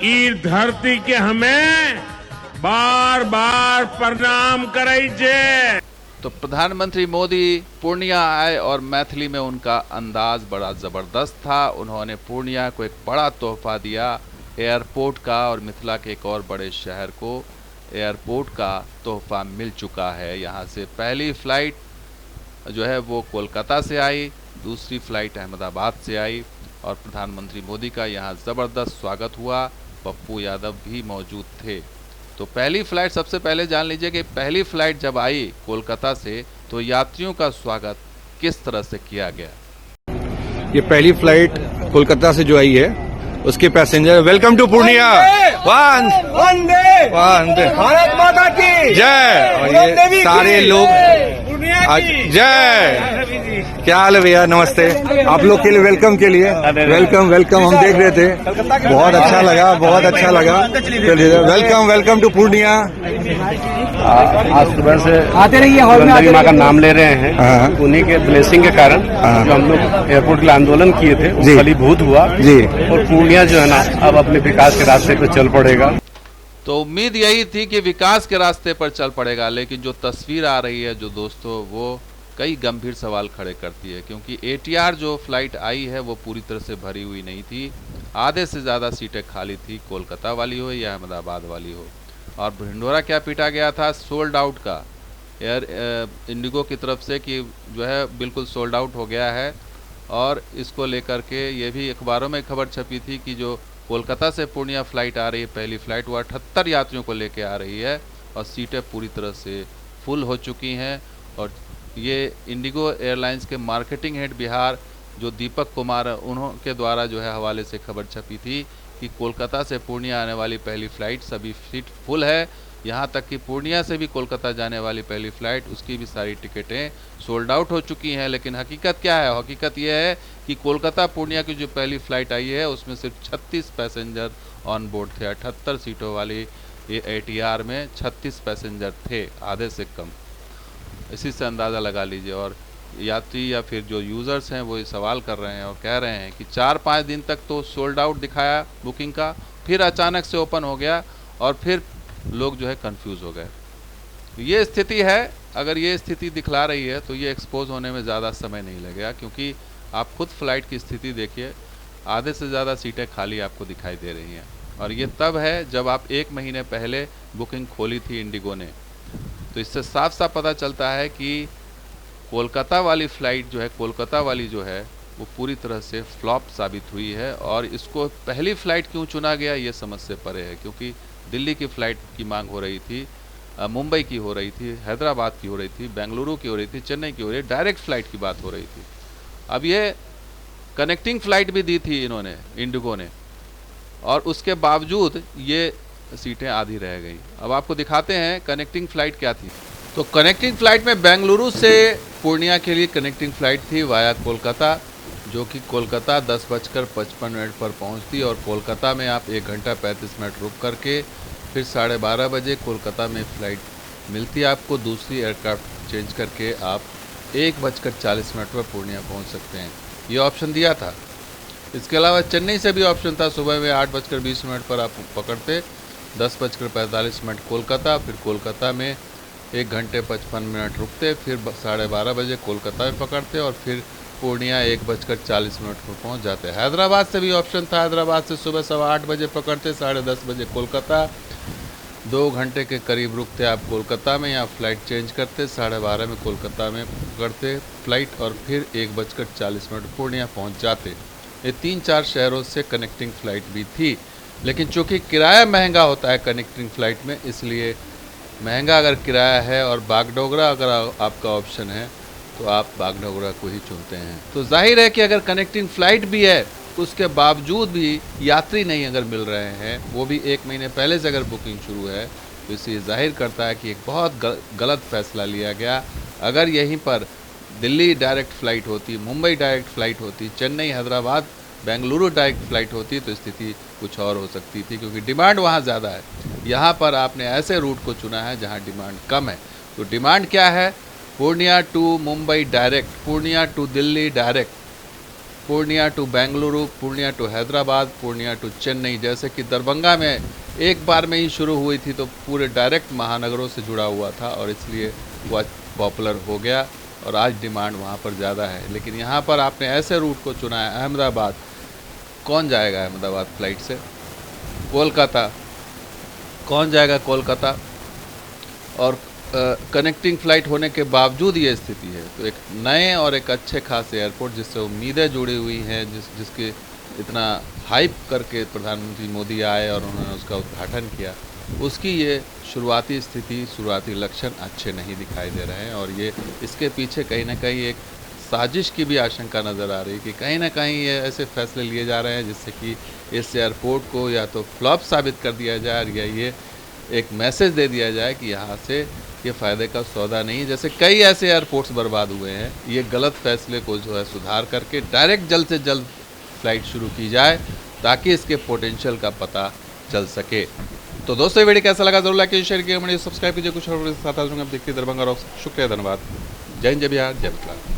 ई धरती के हमें बार बार प्रणाम करे छे। तो प्रधानमंत्री मोदी पूर्णिया आए और मैथिली में उनका अंदाज बड़ा ज़बरदस्त था। उन्होंने पूर्णिया को एक बड़ा तोहफा दिया एयरपोर्ट का, और मिथिला के एक और बड़े शहर को एयरपोर्ट का तोहफा मिल चुका है। यहाँ से पहली फ़्लाइट जो है वो कोलकाता से आई, दूसरी फ़्लाइट अहमदाबाद से आई, और प्रधानमंत्री मोदी का यहाँ ज़बरदस्त स्वागत हुआ। पप्पू यादव भी मौजूद थे। तो पहली फ़्लाइट, सबसे पहले जान लीजिए कि पहली फ़्लाइट जब आई कोलकाता से तो यात्रियों का स्वागत किस तरह से किया गया। ये पहली फ्लाइट कोलकाता से जो आई है उसके passenger, welcome to Purnia, Vande Bharat माता की जय। और ये सारे लोग जय। क्या हाल है भैया, नमस्ते। आप लोग के लिए वेलकम के लिए वेलकम हम देख रहे थे, बहुत अच्छा लगा, बहुत अच्छा लगा। Welcome to Purnia. आज सुबह से आते रहिए, वंदे माँ का नाम ले रहे हैं। उन्हीं के ब्लेसिंग के कारण जो हम लोग एयरपोर्ट के लिए आंदोलन किए थे वो फलीभूत हुआ जी, और पूर्णिया जो है ना अब अपने विकास के रास्ते पर चल पड़ेगा। तो उम्मीद यही थी कि विकास के रास्ते पर चल पड़ेगा, लेकिन जो तस्वीर आ रही है जो दोस्तों, वो कई गंभीर सवाल खड़े करती है, क्योंकि ATR जो फ्लाइट आई है वो पूरी तरह से भरी हुई नहीं थी। आधे से ज़्यादा सीटें खाली थी, कोलकाता वाली हो या अहमदाबाद वाली हो। और ढिंढोरा क्या पीटा गया था सोल्ड आउट का एयर इंडिगो की तरफ से कि जो है बिल्कुल सोल्ड आउट हो गया है। और इसको लेकर के ये भी अखबारों में खबर छपी थी कि जो कोलकाता से पूर्णिया फ़्लाइट आ रही है, पहली फ़्लाइट, वो 78 यात्रियों को लेके आ रही है और सीटें पूरी तरह से फुल हो चुकी हैं। और ये इंडिगो एयरलाइंस के मार्केटिंग हेड बिहार जो दीपक कुमार, उन्होंने द्वारा जो है हवाले से खबर छपी थी कि कोलकाता से पूर्णिया आने वाली पहली फ़्लाइट सभी सीट फुल है। यहाँ तक कि पूर्णिया से भी कोलकाता जाने वाली पहली फ़्लाइट, उसकी भी सारी टिकटें सोल्ड आउट हो चुकी हैं। लेकिन हकीकत क्या है? हकीकत यह है कि कोलकाता पूर्णिया की जो पहली फ़्लाइट आई है उसमें सिर्फ 36 पैसेंजर ऑन बोर्ड थे। 78 सीटों वाली ये ATR में 36 पैसेंजर थे, आधे से कम। इसी से अंदाज़ा लगा लीजिए। और यात्री या फिर जो यूज़र्स हैं वो ये सवाल कर रहे हैं और कह रहे हैं कि 4-5 दिन तक तो सोल्ड आउट दिखाया बुकिंग का, फिर अचानक से ओपन हो गया और फिर लोग जो है कंफ्यूज हो गए। ये स्थिति है। अगर ये स्थिति दिखला रही है तो ये एक्सपोज होने में ज़्यादा समय नहीं लगेगा, क्योंकि आप खुद फ्लाइट की स्थिति देखिए, आधे से ज़्यादा सीटें खाली आपको दिखाई दे रही हैं। और ये तब है जब आप 1 महीने पहले बुकिंग खोली थी इंडिगो ने। तो इससे साफ साफ पता चलता है कि कोलकाता वाली फ़्लाइट जो है, कोलकाता वाली जो है वो पूरी तरह से फ्लॉप साबित हुई है। और इसको पहली फ़्लाइट क्यों चुना गया ये समझ से परे है, क्योंकि दिल्ली की फ़्लाइट की मांग हो रही थी, मुंबई की हो रही थी, हैदराबाद की हो रही थी, बेंगलुरु की हो रही थी, चेन्नई की हो रही थी, डायरेक्ट फ़्लाइट की बात हो रही थी। अब ये कनेक्टिंग फ़्लाइट भी दी थी इन्होंने, इंडिगो ने, और उसके बावजूद ये सीटें आधी रह गई। अब आपको दिखाते हैं कनेक्टिंग फ़्लाइट क्या थी। तो कनेक्टिंग फ़्लाइट में बेंगलुरु से पूर्णिया के लिए कनेक्टिंग फ़्लाइट थी वाया कोलकाता, जो कि कोलकाता 10:55 पर पहुंचती, और कोलकाता में आप 1 घंटा 35 मिनट रुक करके फिर 12:30 बजे कोलकाता में फ़्लाइट मिलती है आपको। दूसरी एयरक्राफ्ट चेंज करके आप 1:40 पर पूर्णिया पहुंच सकते हैं। ये ऑप्शन दिया था। इसके अलावा चेन्नई से भी ऑप्शन था, सुबह में 8:20 पर आप पकड़ते, 10:45 कोलकाता, फिर कोलकाता में 1 घंटे 55 मिनट रुकते, फिर 12:30 बजे कोलकाता में पकड़ते और फिर पूर्णिया 1:40 पर पहुंच जाते। हैदराबाद से भी ऑप्शन था, हैदराबाद से सुबह 8:15 बजे पकड़ते, 10:30 बजे कोलकाता, 2 घंटे के करीब रुकते आप कोलकाता में, या फ़्लाइट चेंज करते, 12:30 में कोलकाता में पकड़ते फ़्लाइट और फिर 1:40 पूर्णिया पहुंच जाते। ये 3-4 शहरों से कनेक्टिंग फ़्लाइट भी थी। लेकिन चूँकि किराया महंगा होता है कनेक्टिंग फ़्लाइट में, इसलिए महंगा अगर किराया है और बागडोगरा अगर आपका ऑप्शन है तो आप बागडोगरा को ही चुनते हैं। तो जाहिर है कि अगर कनेक्टिंग फ़्लाइट भी है उसके बावजूद भी यात्री नहीं अगर मिल रहे हैं, वो भी 1 महीने पहले से अगर बुकिंग शुरू है, तो इसे जाहिर करता है कि एक बहुत गलत फ़ैसला लिया गया। अगर यहीं पर दिल्ली डायरेक्ट फ़्लाइट होती, मुंबई डायरेक्ट फ़्लाइट होती, चेन्नई, हैदराबाद, बेंगलुरु डायरेक्ट फ़्लाइट होती तो स्थिति कुछ और हो सकती थी, क्योंकि डिमांड वहाँ ज़्यादा है। यहाँ पर आपने ऐसे रूट को चुना है जहाँ डिमांड कम है। तो डिमांड क्या है? Purnia to Mumbai direct, Purnia to Delhi direct, Purnia to Bengaluru, Purnia to Hyderabad, Purnia to Chennai, जैसे कि दरभंगा में एक बार में ही शुरू हुई थी तो पूरे डायरेक्ट महानगरों से जुड़ा हुआ था और इसलिए वह पॉपुलर हो गया और आज डिमांड वहाँ पर ज़्यादा है। लेकिन यहाँ पर आपने ऐसे रूट को चुना है, अहमदाबाद। कौन जाएगा अहमदाबाद फ्लाइट से? कोलकाता, कौन जाएगा कोलकाता? और कनेक्टिंग फ़्लाइट होने के बावजूद ये स्थिति है। तो एक नए और एक अच्छे खास एयरपोर्ट जिससे उम्मीदें जुड़ी हुई हैं, जिसके इतना हाइप करके प्रधानमंत्री मोदी आए और उन्होंने उसका उद्घाटन किया, उसकी ये शुरुआती स्थिति, शुरुआती लक्षण अच्छे नहीं दिखाई दे रहे हैं। और ये इसके पीछे कहीं ना कहीं एक साजिश की भी आशंका नज़र आ रही है कि कहीं ना कहीं ये ऐसे फैसले लिए जा रहे हैं जिससे कि इस एयरपोर्ट को या तो फ्लॉप साबित कर दिया जाए या ये एक मैसेज दे दिया जाए कि यहाँ से ये फ़ायदे का सौदा नहीं। जैसे कई ऐसे एयरपोर्ट्स बर्बाद हुए हैं, ये गलत फैसले को जो है सुधार करके डायरेक्ट जल्द से जल्द फ़्लाइट शुरू की जाए ताकि इसके पोटेंशियल का पता चल सके। तो दोस्तों, वीडियो कैसा लगा जरूर लाइक कीजिए, शेयर कीजिए, सब्सक्राइब कीजिए। कुछ और साथ देखिए दरभंगा रॉक्स। शुक्रिया, धन्यवाद। जय हिंद, जय बिहार, जय मिथिला।